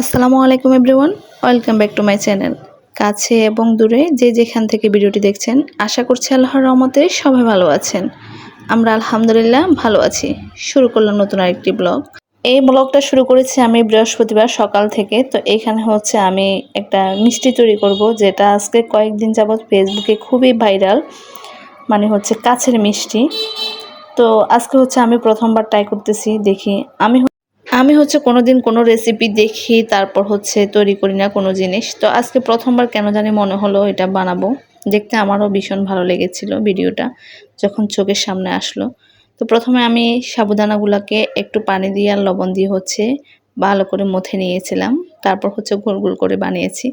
আসসালামু আলাইকুম everyone, welcome back to my channel. কাছে এবং দূরে যে যেখান থেকে ভিডিওটি দেখছেন, আশা করছি আল্লাহর রহমতে সবাই ভালো আছেন। আমরা আলহামদুলিল্লাহ ভালো আছি। শুরু করলাম নতুন আরেকটি ব্লগ। এই ব্লগটা শুরু করেছি আমি বৃহস্পতিবার সকাল থেকে। তো এখানে হচ্ছে আমি একটা মিষ্টি তৈরি করব, যেটা আজকে কয়েকদিন যাবৎ ফেসবুকে খুবই ভাইরাল, মানে হচ্ছে কাছের মিষ্টি। তো আজকে হচ্ছে আমি প্রথমবার ট্রাই করতেছি, দেখি। আমি হচ্ছে কোনোদিন কোনো রেসিপি দেখি তারপর হচ্ছে তৈরি করি না কোনো জিনিস। তো আজকে প্রথমবার কেন জানি মনে হলো এটা বানাবো। দেখতে আমারও ভীষণ ভালো লেগেছিল ভিডিওটা যখন চোখের সামনে আসলো। তো প্রথমে আমি সাবুদানাগুলোকে একটু পানি দিয়ে আর লবণ দিয়ে হচ্ছে ভালো করে মথে নিয়েছিলাম। তারপর হচ্ছে গোল গোল করে বানিয়েছি।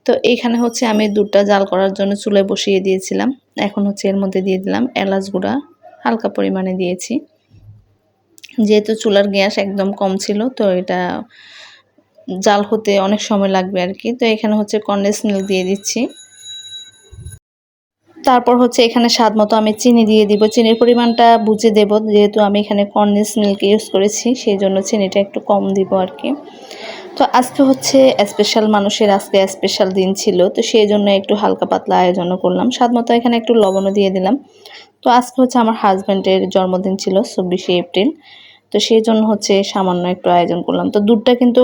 তো এইখানে হচ্ছে আমি দুধটা জাল করার জন্য চুলায় বসিয়ে দিয়েছিলাম। এখন হচ্ছে এর মধ্যে দিয়ে দিলাম এলাচ গুঁড়া, হালকা পরিমাণে দিয়েছি। যেহেতু চুলার গ্যাস একদম কম ছিল, তো এটা জাল হতে অনেক সময় লাগবে আর কি। তো এখানে হচ্ছে কনডেন্স মিল্ক দিয়ে দিচ্ছি। তারপর হচ্ছে এখানে স্বাদ মতো আমি চিনি দিয়ে দিব। চিনির পরিমাণটা বুঝে দেব, যেহেতু আমি এখানে কনডেন্স মিল্ক ইউজ করেছি, সেই জন্য চিনিটা একটু কম দিব আর কি। তো আজকে হচ্ছে স্পেশাল, মানুষের আজকে স্পেশাল দিন ছিল, তো সেই জন্য একটু হালকা পাতলা আয়োজনও করলাম। স্বাদ মতো এখানে একটু লবণও দিয়ে দিলাম। তো আজকে হচ্ছে আমার হাজব্যান্ডের জন্মদিন ছিল 24শে এপ্রিল। তো সেই জন্য হচ্ছে সামান্য একটু আয়োজন করলাম। তো দুধটা কিন্তু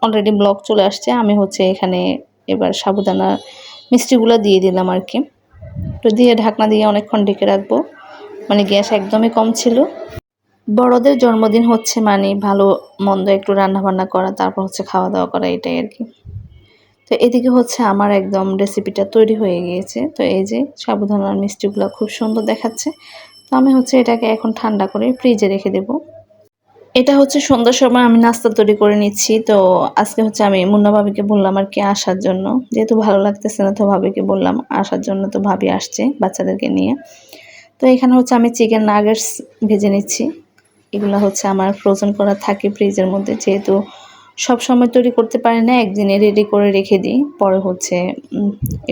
অলরেডি ব্লক চলে আসছে। আমি হচ্ছে এখানে এবার সাবুদানা মিষ্টিগুলো দিয়ে দিলাম আর কি। তো দিয়ে ঢাকনা দিয়ে অনেকক্ষণ ঢেকে রাখবো, মানে গ্যাস একদমই কম ছিল। বড়দের জন্মদিন হচ্ছে মানে ভালো মন্দ একটু রান্নাবান্না করা, তারপর হচ্ছে খাওয়া দাওয়া করা, এটাই আর কি। তো এদিকে হচ্ছে আমার একদম রেসিপিটা তৈরি হয়ে গিয়েছে। তো এই যে সাবুদানার মিষ্টিগুলো খুব সুন্দর দেখাচ্ছে। তো আমি হচ্ছে এটাকে এখন ঠান্ডা করে ফ্রিজে রেখে দেবো। এটা হচ্ছে সন্ধ্যার সময় আমি নাস্তা তৈরি করে নিচ্ছি। তো আজকে হচ্ছে আমি মুন্না ভাবিকে বললাম আর কি আসার জন্য, যেহেতু ভালো লাগতেছে না, তো ভাবিকে বললাম আসার জন্য। তো ভাবি আসছে বাচ্চাদেরকে নিয়ে। তো এখানে হচ্ছে আমি চিকেন নাগেটস ভেজে নিচ্ছি। এগুলো হচ্ছে আমার ফ্রোজেন করা থাকে ফ্রিজের মধ্যে, যেহেতু সব সময় তৈরি করতে পারি না, একদিনে রেডি করে রেখে দিই। পরে হচ্ছে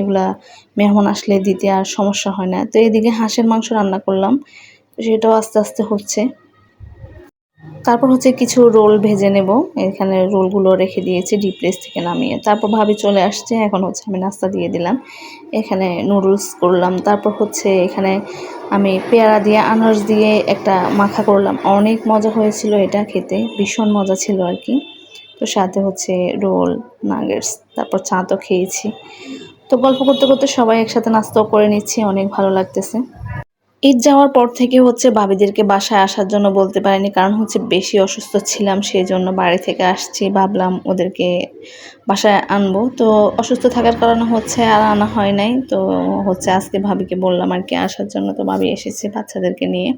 এগুলা মেহমান আসলে দিতে আর সমস্যা হয় না। তো এদিকে হাঁসের মাংস রান্না করলাম, তো সেটাও আস্তে আস্তে হচ্ছে। তারপর হচ্ছে কিছু রোল ভেজে নেব। এখানে রোলগুলো রেখে দিয়েছি ডিপ ফ্রিজ থেকে নামিয়ে। তারপর ভাবি চলে আসছে, এখন হচ্ছে আমি নাস্তা দিয়ে দিলাম। এখানে নুডলস করলাম। তারপর হচ্ছে এখানে আমি পেয়ারা দিয়ে আনারস দিয়ে একটা মাখা করলাম। অনেক মজা হয়েছিল এটা খেতে, ভীষণ মজা ছিল আর কি। তো সাথে হচ্ছে রোল, নাগেটস, তারপর চা তো খেয়েছি। তো গল্প করতে করতে সবাই একসাথে নাস্তাও করে নিচ্ছি, অনেক ভালো লাগতেছে। ঈদ যাওয়ার পর থেকে হচ্ছে ভাবিদেরকে বাসায় আসার জন্য বলতে পারিনি, কারণ হচ্ছে বেশি অসুস্থ ছিলাম, সেই জন্য বাড়ি থেকে আসছি। ভাবলাম ওদেরকে বাসায় আনবো, তো অসুস্থ থাকার কারণে হচ্ছে আর আনা হয় নাই। তো হচ্ছে আজকে ভাবিকে বললাম আর কি আসার জন্য। তো ভাবি এসেছে বাচ্চাদেরকে নিয়ে।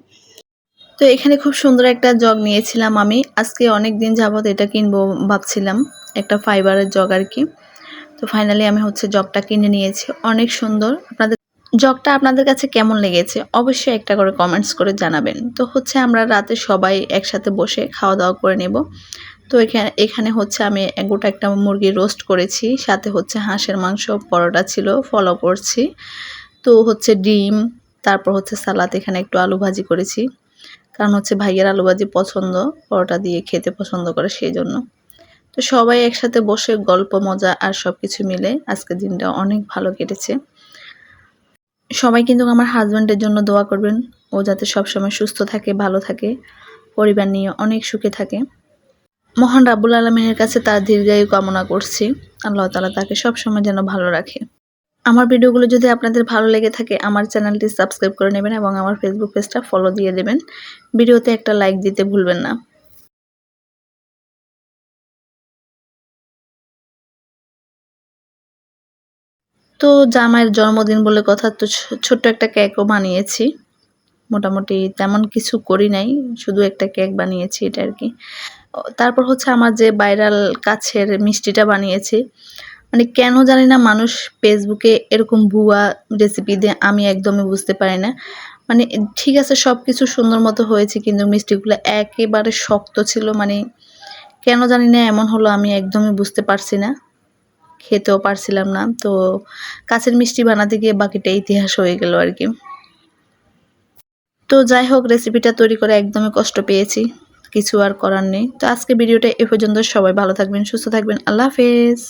তো এখানে খুব সুন্দর একটা জগ নিয়েছিলাম আমি। আজকে অনেক দিন যাবত এটা কিনবো ভাবছিলাম, একটা ফাইবারের জগ আর কি। তো ফাইনালি আমি হচ্ছে জগটা কিনে নিয়েছি, অনেক সুন্দর। জগটা আপনাদের কাছে কেমন লেগেছে অবশ্যই একটা করে কমেন্টস করে জানাবেন। তো হচ্ছে আমরা রাতে সবাই একসাথে বসে খাওয়া দাওয়া করে নেব। তো এখানে হচ্ছে আমি গোটা একটা মুরগি রোস্ট করেছি, সাথে হচ্ছে হাঁসের মাংস, পরোটা ছিল, ফলো করছি। তো হচ্ছে ডিম, তারপর হচ্ছে সালাদ, এখানে একটু আলু ভাজি করেছি, কারণ হচ্ছে ভাইয়ের আলু ভাজি পছন্দ, পরোটা দিয়ে খেতে পছন্দ করে, সেই জন্য। তো সবাই একসাথে বসে গল্প মজা আর সব কিছু মিলে আজকের দিনটা অনেক ভালো কেটেছে। সবাই কিন্তু আমার হাজব্যান্ডের জন্য দোয়া করবেন, ও যাতে সবসময় সুস্থ থাকে, ভালো থাকে, পরিবার নিয়ে অনেক সুখে থাকে। মহান রাব্বুল আলামিনের কাছে তার দীর্ঘায়ু কামনা করছি। আল্লাহ তাআলা তাকে সবসময় যেন ভালো রাখে। আমার ভিডিওগুলো যদি আপনাদের ভালো লেগে থাকে, আমার চ্যানেলটি সাবস্ক্রাইব করে নেবেন এবং আমার ফেসবুক পেজটা ফলো দিয়ে দেবেন। ভিডিওতে একটা লাইক দিতে ভুলবেন না। তো জামাইয়ের জন্মদিন বলে কথা, তো ছোট্ট একটা কেকও বানিয়েছি। মোটামুটি তেমন কিছু করি নাই, শুধু একটা কেক বানিয়েছি, এটা আর কি। তারপর হচ্ছে আমার যে ভাইরাল কাছের মিষ্টিটা বানিয়েছি, মানে কেন জানি না মানুষ ফেসবুকে এরকম ভুয়া রেসিপি দিয়ে, আমি একদমই বুঝতে পারি না। মানে ঠিক আছে সব কিছু সুন্দর মতো হয়েছে, কিন্তু মিষ্টিগুলো একেবারে শক্ত ছিল। মানে কেন জানি না এমন হলো, আমি একদমই বুঝতে পারছি না, খেতেও পারছিলাম না। তো কাছের মিষ্টি বানাতে গিয়ে বাকিটা ইতিহাস হয়ে গেল আর কি। তো যাই হোক, রেসিপিটা তৈরি করে একদমই কষ্ট পেয়েছি। কিছু আর করার নেই। তো আজকে ভিডিওটা এ পর্যন্ত। সবাই ভালো থাকবেন, সুস্থ থাকবেন। আল্লাহ হাফেজ।